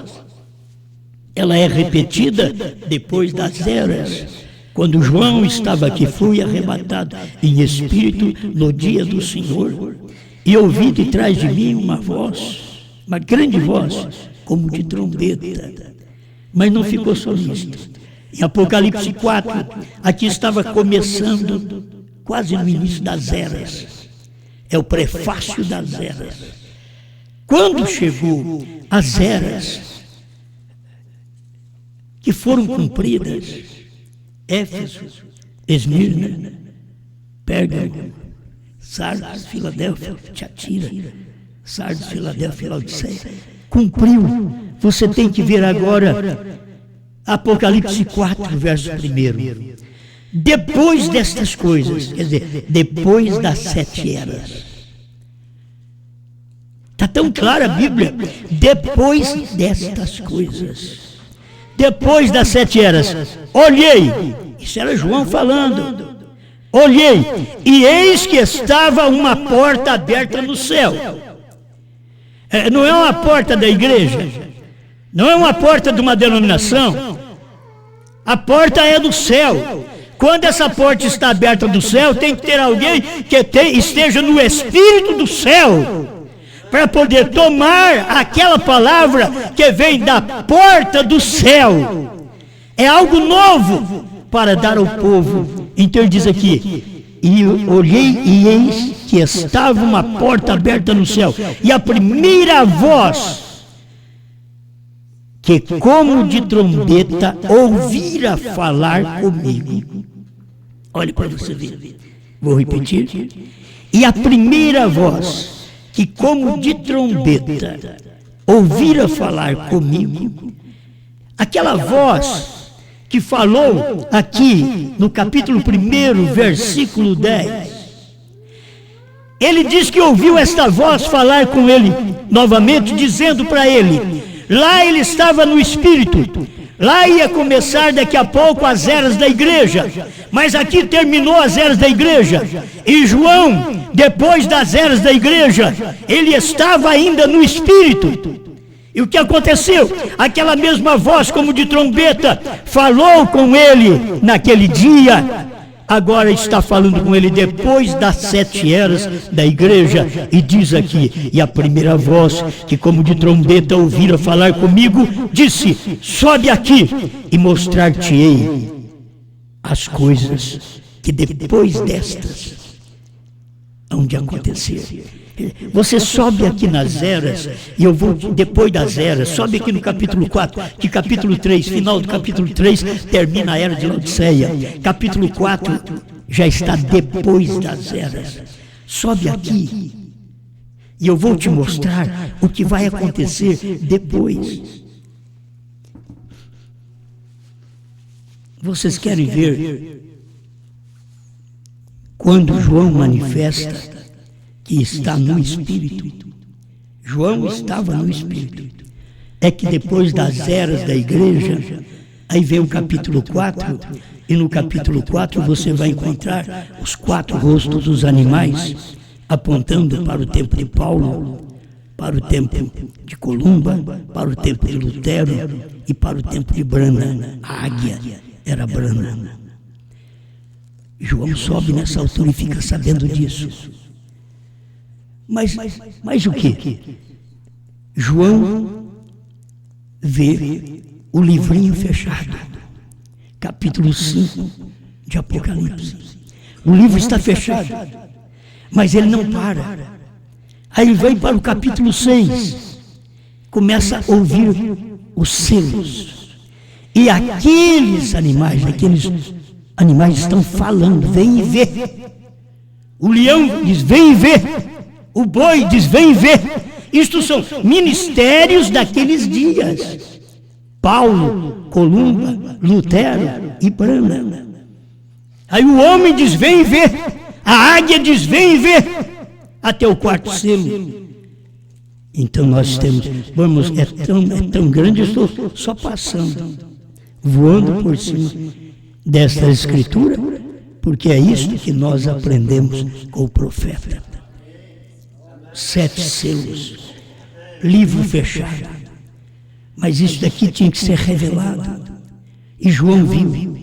ela é repetida depois das eras. Quando João estava aqui, fui arrebatado em espírito no dia do Senhor, e ouvi de trás de mim uma voz, uma grande voz, como de trombeta. Mas não ficou só nisto. Em Apocalipse 4, aqui estava começando, quase no início das eras. É o prefácio das eras. Quando chegou as eras que foram cumpridas, Éfeso, Esmirna, Pérgamo, Sardes, Filadélfia, Tiatira, Sardes, Filadélfia, Laodiceia, cumpriu. Você tem que ver agora Apocalipse 4, verso 1. Depois destas coisas, quer dizer, depois das 7 eras. Está tão clara a Bíblia, depois destas coisas, depois das 7 eras, olhei, isso era João falando, olhei, e eis que estava uma porta aberta no céu. Não é uma porta da igreja, não é uma porta de uma denominação, a porta é do céu. Quando essa porta está aberta do céu, tem que ter alguém que esteja no Espírito do céu, para poder tomar aquela palavra que vem da porta do céu. É algo novo para dar ao povo. Então ele diz aqui, E olhei e eis que estava uma porta aberta no céu. E a primeira voz que como de trombeta ouvira falar comigo. Olha para você ver. Vou repetir. E a primeira voz que como de trombeta ouvira falar comigo, aquela voz que falou aqui no capítulo 1, versículo 10. Ele diz que ouviu esta voz falar com ele novamente, dizendo para ele, lá ele estava no Espírito, lá ia começar daqui a pouco as eras da igreja, mas aqui terminou as eras da igreja, e João, depois das eras da igreja, ele estava ainda no Espírito. E o que aconteceu? Aquela mesma voz como de trombeta falou com ele naquele dia, agora está falando com ele depois das 7 eras da igreja, e diz aqui, e a primeira voz que como de trombeta ouvira falar comigo, disse, sobe aqui e mostrar-te-ei as coisas que depois destas hão de acontecer. Você sobe aqui nas eras, e eu vou depois das eras, sobe aqui no capítulo 4, que capítulo 3, final do capítulo 3, termina a era de Laodiceia. Capítulo 4 já está depois das eras. Sobe aqui, e eu vou te mostrar o que vai acontecer depois. Vocês querem ver quando João manifesta que está no Espírito? João estava no Espírito. É que depois das eras da igreja, aí vem o capítulo 4, e no capítulo 4 você vai encontrar os 4 rostos dos animais, apontando para o tempo de Paulo, para o tempo de Columba, para o tempo de Lutero e para o tempo de Branham. A águia era Branham. João sobe nessa altura e fica sabendo disso. Mas o que? João vê o livrinho fechado, capítulo 5 de Apocalipse. O livro está fechado, mas ele não para. Aí vem para o capítulo 6, começa a ouvir os selos. E aqueles animais estão falando, vem e vê. O leão diz, vem e vê. O boi diz, vem ver. Isto são ministérios daqueles dias. Paulo, Columba, Lutero e Branham. Aí o homem diz, vem ver. A águia diz, vem ver. Até o 4º selo. Então nós temos, é tão grande, eu estou só passando, voando por cima desta escritura, porque é isto que nós aprendemos com o profeta. 7 selos, livro fechado. Mas isso daqui tinha que ser revelado. E João viu.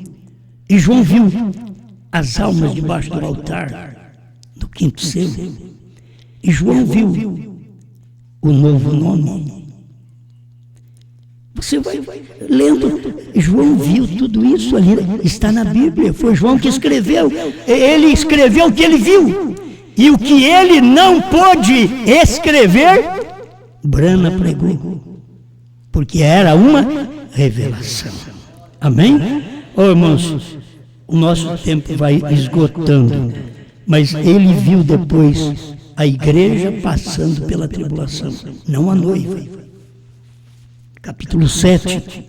E João viu as almas debaixo do altar do 5º selo. E João viu o novo nome. Você vai lendo. João viu tudo isso ali. Está na Bíblia. Foi João que escreveu. Ele escreveu o que ele viu. E o que ele não pôde escrever, Branham pregou, porque era uma revelação. Amém? Irmãos, o nosso tempo vai esgotando, mas ele viu depois a igreja passando pela tribulação, não a noiva. Capítulo 7,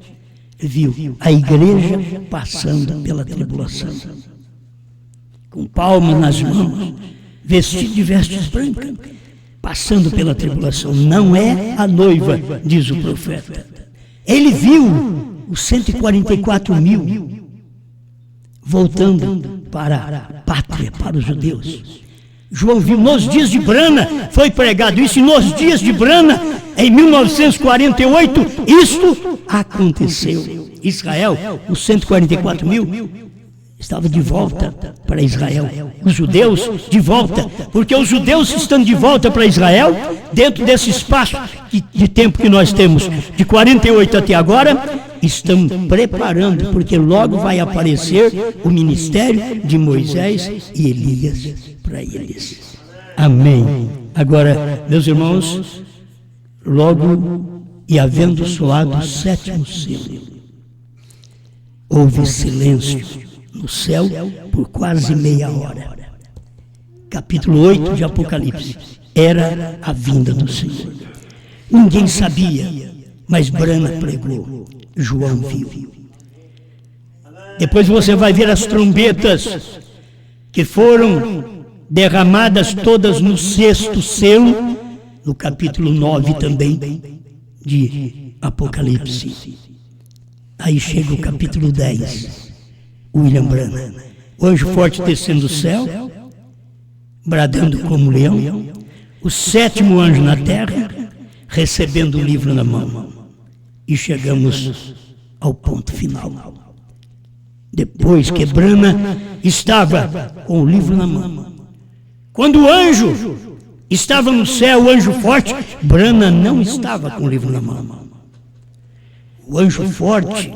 viu a igreja passando pela tribulação, com palmas nas mãos, vestido de vestes brancas, passando pela tribulação. Não é a noiva, diz o profeta. Ele viu os 144.000 voltando para a pátria, para os judeus. João viu nos dias de Branham, foi pregado isso, e nos dias de Branham, em 1948, isto aconteceu. Israel, os 144.000, estava de volta para Israel. Os judeus de volta, porque os judeus estando de volta para Israel, dentro desse espaço de tempo que nós temos, de 48 até agora, estão preparando, porque logo vai aparecer o ministério de Moisés e Elias para eles. Amém. Agora, meus irmãos, logo e havendo soado o 7º selo, houve silêncio no céu por quase meia hora. Capítulo 8 de Apocalipse. Era a vinda do Senhor. Ninguém sabia, mas Brana pregou, João viu. Depois você vai ver as trombetas que foram derramadas todas no 6º selo, no capítulo 9 também de Apocalipse. Aí chega o capítulo 10, William Branham, o anjo forte descendo do céu, bradando como leão, o 7º anjo na terra, recebendo o livro na mão. E chegamos ao ponto final. Depois que Branham estava com o livro na mão, quando o anjo estava no céu, o anjo forte, Branham não estava com o livro na mão. O anjo forte,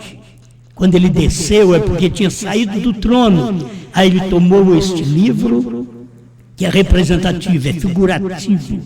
quando ele desceu, é porque tinha saído do trono. Aí ele tomou este livro, que é representativo, é figurativo.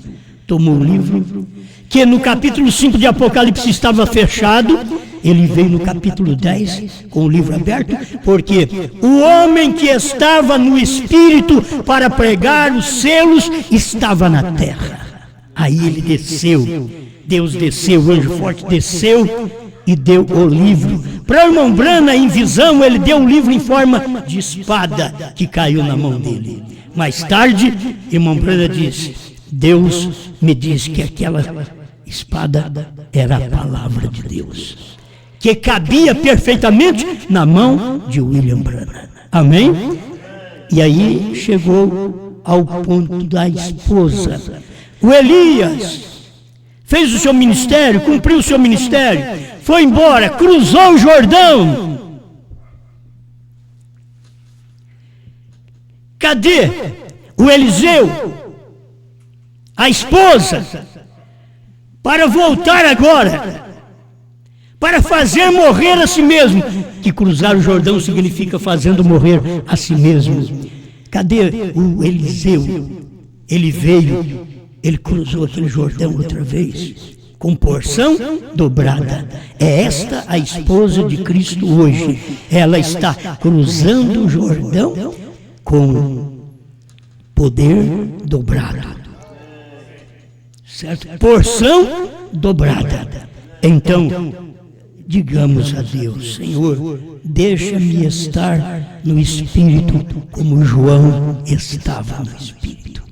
Tomou o livro, que no capítulo 5 de Apocalipse estava fechado. Ele veio no capítulo 10 com o livro aberto, porque o homem que estava no Espírito para pregar os selos estava na terra. Aí ele desceu, Deus desceu, o anjo forte desceu e deu o livro. Para o irmão Branham, em visão, ele deu o livro em forma de espada que caiu na mão dele. Mais tarde, irmão Branham disse: Deus me disse que aquela espada era a palavra de Deus, que cabia perfeitamente na mão de William Branham. Amém? E aí chegou ao ponto da esposa. O Elias fez o seu ministério, cumpriu o seu ministério, foi embora, cruzou o Jordão. Cadê o Eliseu, a esposa, para voltar agora, para fazer morrer a si mesmo? Que cruzar o Jordão significa fazendo morrer a si mesmo. Cadê o Eliseu? Ele veio, ele cruzou aquele Jordão outra vez, com porção dobrada. É esta a esposa de Cristo hoje. Ela está cruzando o Jordão com poder dobrado. Certo? Porção dobrada. Então, digamos a Deus: Senhor, deixa-me estar no Espírito como João estava no Espírito.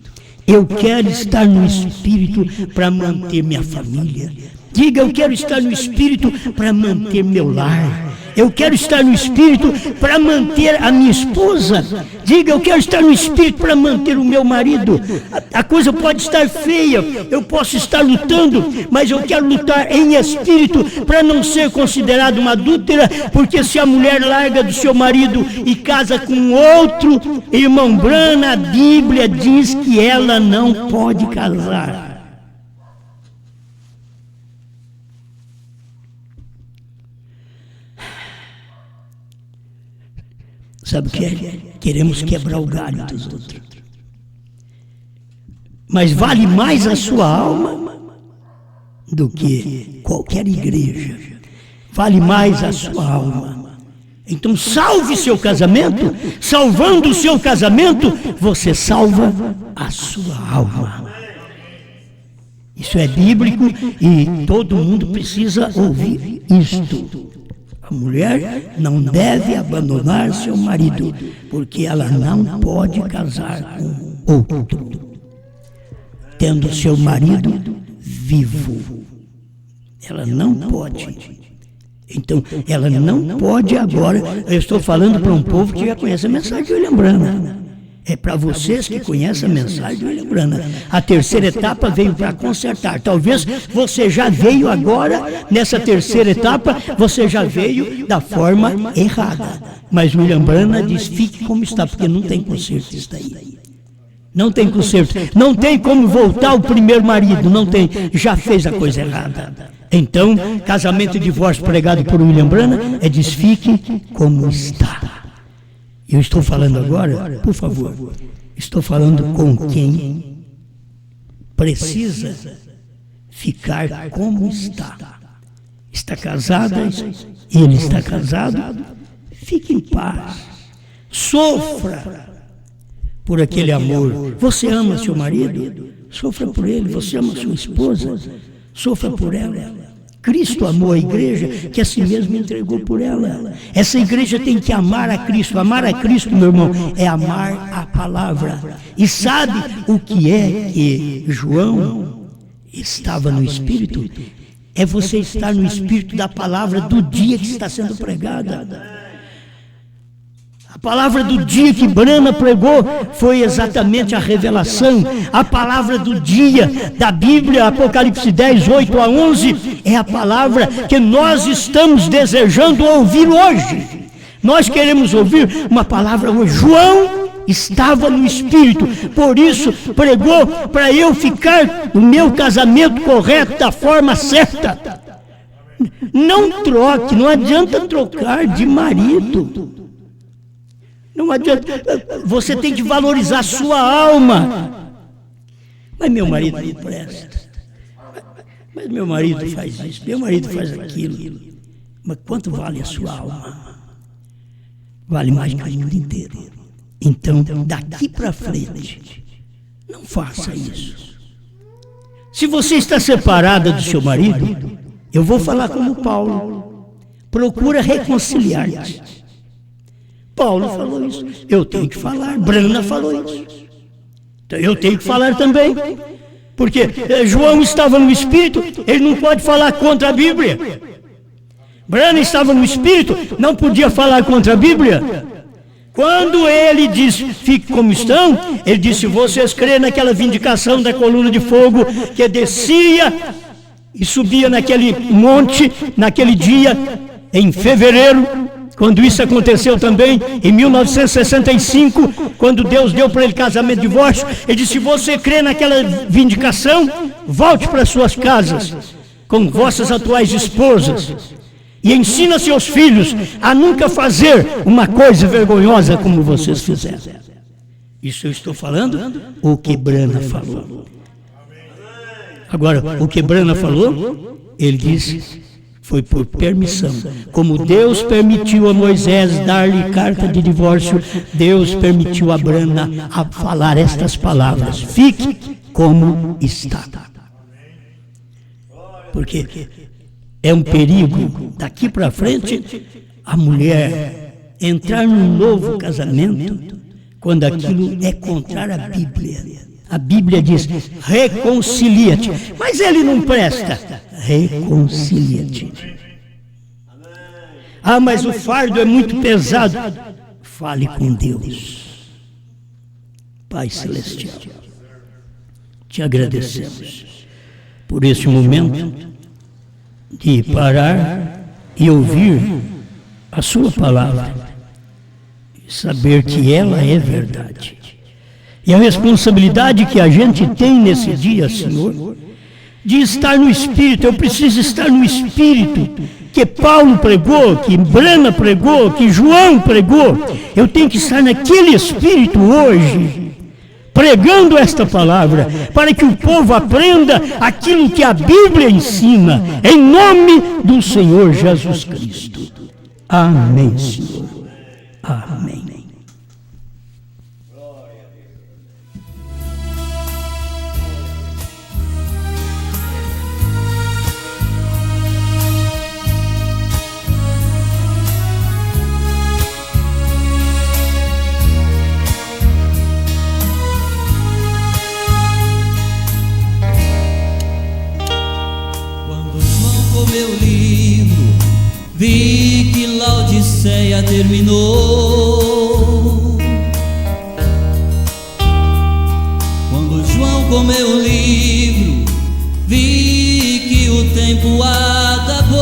Eu quero estar no Espírito para manter minha família. Diga: eu quero estar no Espírito para manter meu lar. Eu quero estar no Espírito para manter a minha esposa. Diga: eu quero estar no Espírito para manter o meu marido. A coisa pode estar feia, eu posso estar lutando, mas eu quero lutar em Espírito para não ser considerado uma adúltera, porque se a mulher larga do seu marido e casa com outro, irmão Branham, a Bíblia diz que ela não pode casar. Sabe o que é? Queremos quebrar o galho dos outros. Mas vale mais a sua alma do que qualquer igreja. Vale mais a sua alma. Então salve seu casamento. Salvando o seu casamento, você salva a sua alma. Isso é bíblico e todo mundo precisa ouvir isto. A mulher não deve abandonar seu marido, porque ela não pode casar com outro, tendo seu marido vivo. Ela não pode. Então, ela não pode agora. Eu estou falando para um povo que já conhece a mensagem de William Branham. É para vocês que conhecem a mensagem de William Branham. A terceira etapa veio para consertar. Talvez você já veio agora, nessa terceira etapa, você já veio da forma errada. Mas William Branham diz: fique como está, porque não tem conserto isso daí. Não tem conserto. Não tem como voltar ao primeiro marido. Não tem. Já fez a coisa errada. Então, casamento e divórcio pregado por William Branham é diz, fique como está. Eu estou falando agora, por favor, estou falando com quem precisa ficar como está. Está casada, ele está casado, fique em paz. Sofra por aquele amor. Você ama seu marido? Sofra por ele. Você ama sua esposa? Sofra por ela. Cristo amou a igreja, que a si mesmo entregou por ela. Essa igreja tem que amar a Cristo. Amar a Cristo, meu irmão, é amar a palavra. E sabe o que é que João estava no Espírito? É você estar no Espírito da palavra do dia que está sendo pregada. A palavra do dia que Branham pregou foi exatamente a revelação. A palavra do dia da Bíblia, Apocalipse 10, 8 a 11, é a palavra que nós estamos desejando ouvir hoje. Nós queremos ouvir uma palavra hoje. João estava no Espírito, por isso pregou para eu ficar no meu casamento correto, da forma certa. Não troque, não adianta trocar de marido. Não adianta, você tem que valorizar a sua alma. Mas meu marido não presta. Mas meu marido faz isso, meu marido faz aquilo. Mas quanto vale a sua alma? Vale mais que o mundo inteiro. Então, daqui para frente, não faça isso. Se você está separada do seu marido, eu vou falar como Paulo. Procura reconciliar-te. Paulo falou isso. Eu tenho que falar. Branham falou isso. Então eu tenho que falar também. Porque João estava no Espírito, ele não pode falar contra a Bíblia. Branham estava no Espírito, não podia falar contra a Bíblia. Quando ele disse, fique como estão, ele disse, vocês creem naquela vindicação da coluna de fogo que descia e subia naquele monte, naquele dia, em fevereiro, quando isso aconteceu também, em 1965, quando Deus deu para ele casamento e divórcio, ele disse, se você crê naquela vindicação, volte para suas casas, com vossas atuais esposas, e ensina seus filhos a nunca fazer uma coisa vergonhosa como vocês fizeram. Isso eu estou falando, o que Branham falou. Agora, o que Branham falou, ele disse, foi por permissão. Como Deus permitiu a Moisés dar-lhe carta de divórcio, Deus permitiu a Branham a falar estas palavras. Fique como está. Porque é um perigo, daqui para frente, a mulher entrar num novo casamento, quando aquilo é contrário à Bíblia. A Bíblia diz, reconcilia-te. Mas ele não presta. Reconcilia-te. Ah, mas o fardo é muito pesado. Fale com Deus. Pai Celestial, te agradecemos por este momento de parar e ouvir a sua palavra. E saber que ela é verdade. E a responsabilidade que a gente tem nesse dia, Senhor, de estar no Espírito. Eu preciso estar no Espírito que Paulo pregou, que Branham pregou, que João pregou. Eu tenho que estar naquele Espírito hoje, pregando esta palavra, para que o povo aprenda aquilo que a Bíblia ensina, em nome do Senhor Jesus Cristo. Amém, Senhor. Amém. Meu livro, vi que Laodiceia terminou. Quando João comeu o livro, vi que o tempo acabou.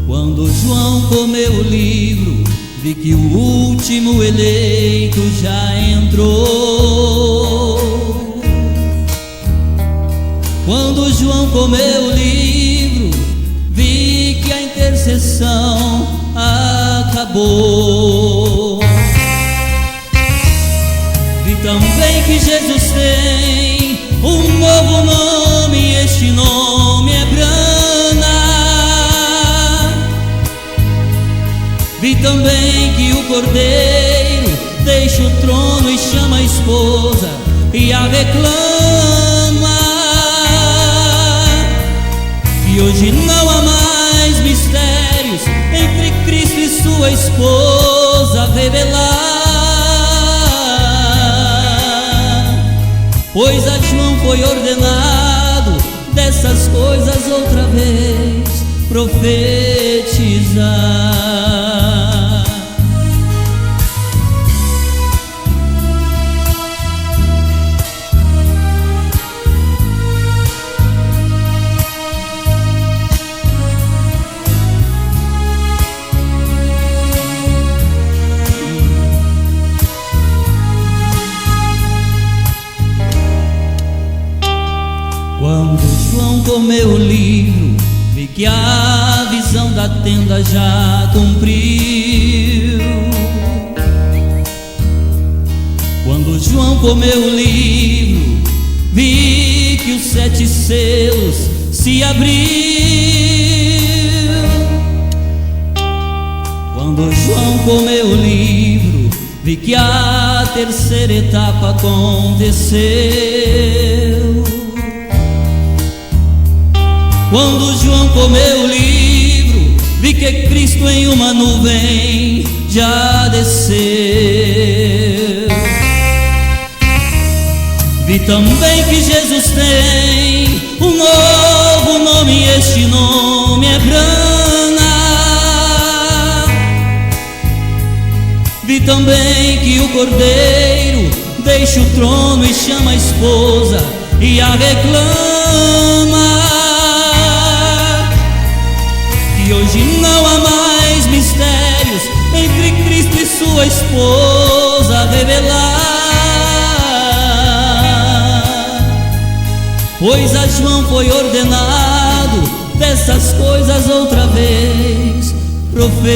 Quando João comeu o livro, vi que o último eleito já entrou. Quando João comeu o livro, vi que a intercessão acabou. Vi também que Jesus tem um novo nome, e este nome é Brana. Vi também que o Cordeiro deixa o trono e chama a esposa e a reclama. E hoje não há mais mistérios entre Cristo e sua esposa revelar, pois a João foi ordenado dessas coisas outra vez profetizar. Quando João comeu o livro, vi que a visão da tenda já cumpriu. Quando João comeu o livro, vi que os 7 selos se abriu. Quando João comeu o livro, vi que a terceira etapa aconteceu. Quando João comeu o livro, vi que Cristo em uma nuvem já desceu. Vi também que Jesus tem um novo nome, e este nome é Brana. Vi também que o Cordeiro deixa o trono e chama a esposa e a reclama. E hoje não há mais mistérios entre Cristo e sua esposa revelar, pois a João foi ordenado dessas coisas outra vez profetizar.